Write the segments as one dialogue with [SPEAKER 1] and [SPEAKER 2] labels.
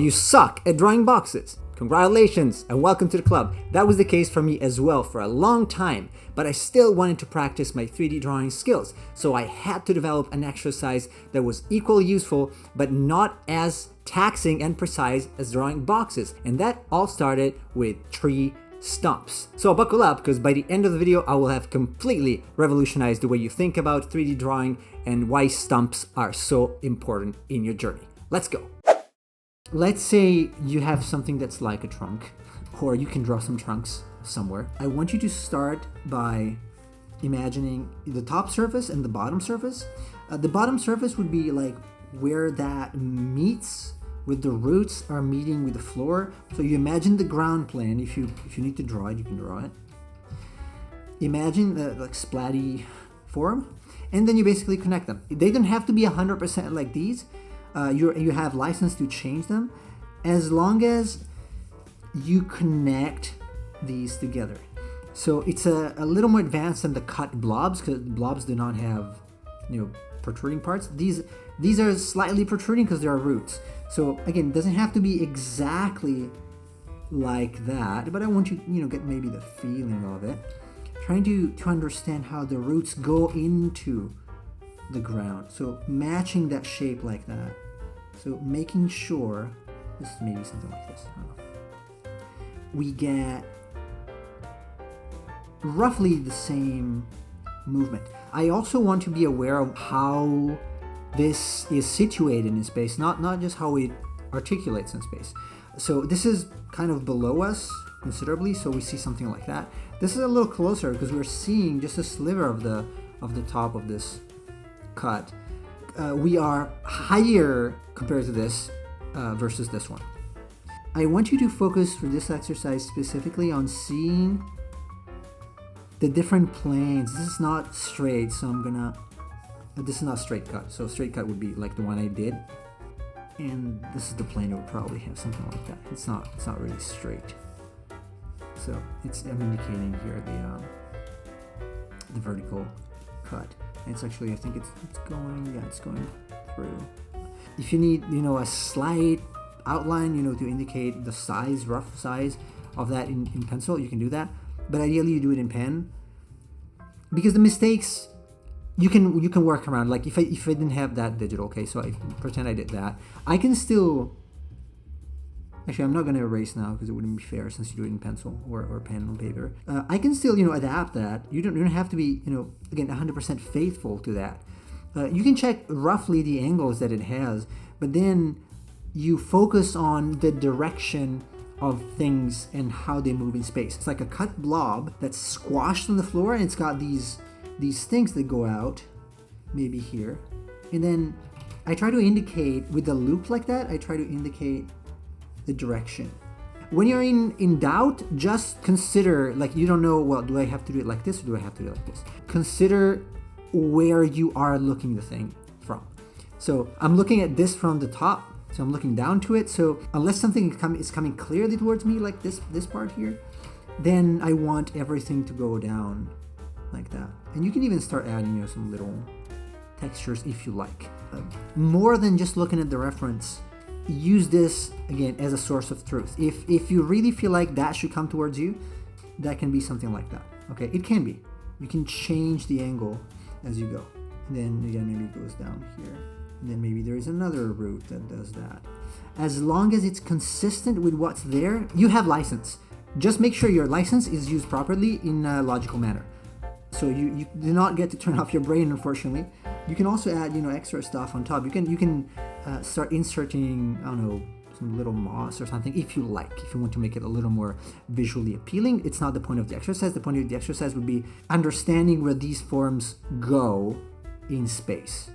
[SPEAKER 1] You suck at drawing boxes. Congratulations and welcome to the club. That was the case for me as well for a long time, but I still wanted to practice my 3D drawing skills, so I had to develop an exercise that was equally useful but not as taxing and precise as drawing boxes, and that all started with tree stumps. So buckle up, because by the end of the video I will have completely revolutionized the way you think about 3D drawing and why stumps are so important in your journey. Let's go. Let's say you have something that's like a trunk, or you can draw some trunks somewhere. I want you to start by imagining the top surface and the bottom surface. The bottom surface would be like where that meets with the roots are meeting with the floor. So you imagine the ground plane. If you need to draw it, you can draw it. Imagine the like splatty form, and then you basically connect them. They don't have to be 100% like these. You have license to change them as long as you connect these together. So it's a little more advanced than the cut blobs, because blobs do not have protruding parts. These are slightly protruding because there are roots. So again, it doesn't have to be exactly like that, but I want you get maybe the feeling of it. Trying to understand how the roots go into the ground, so matching that shape like that. So making sure this is maybe something like this. We get roughly the same movement. I also want to be aware of how this is situated in space, not just how it articulates in space. So this is kind of below us considerably, so we see something like that. This is a little closer because we're seeing just a sliver of the top of this cut. We are higher compared to this versus this one. I want you to focus for this exercise specifically on seeing the different planes. This is not straight, so this is not straight cut. So straight cut would be like the one I did, and this is the plane that would probably have something like that. It's not really straight. So I'm indicating here the vertical cut. It's actually, I think it's going through. If you need, a slight outline, to indicate the size, rough size of that in pencil, you can do that. But ideally you do it in pen, because the mistakes, you can work around. Like if I didn't have that digital, okay, so I pretend I did that, I can still, actually I'm not going to erase now because it wouldn't be fair since you do it in pencil or pen on paper. I can still adapt that. You don't have to be again 100% faithful to that. You can check roughly the angles that it has, but then you focus on the direction of things and how they move in space. It's like a cut blob that's squashed on the floor, and it's got these things that go out maybe here, and then I try to indicate with the loop like that. I try to indicate the direction. When you're in doubt, just consider, like, you don't know, well, do I have to do it like this or do I have to do it like this? Consider where you are looking the thing from. So I'm looking at this from the top, so I'm looking down to it. So unless something is coming clearly towards me, like this part here, then I want everything to go down like that. And you can even start adding some little textures if you like. More than just looking at the reference, use this again as a source of truth. If you really feel like that should come towards you, that can be something like that. Okay, it can be. You can change the angle as you go. And then again, maybe it goes down here. And then maybe there is another route that does that. As long as it's consistent with what's there, you have license. Just make sure your license is used properly in a logical manner. So you do not get to turn off your brain, unfortunately. You can also add, extra stuff on top. You can start inserting, I don't know, some little moss or something if you like. If you want to make it a little more visually appealing, it's not the point of the exercise. The point of the exercise would be understanding where these forms go in space.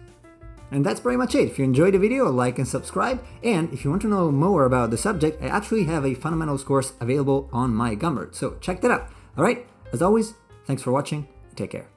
[SPEAKER 1] And that's pretty much it. If you enjoyed the video, like and subscribe. And if you want to know more about the subject, I actually have a fundamentals course available on my Gumroad. So check that out. All right. As always, thanks for watching. Take care.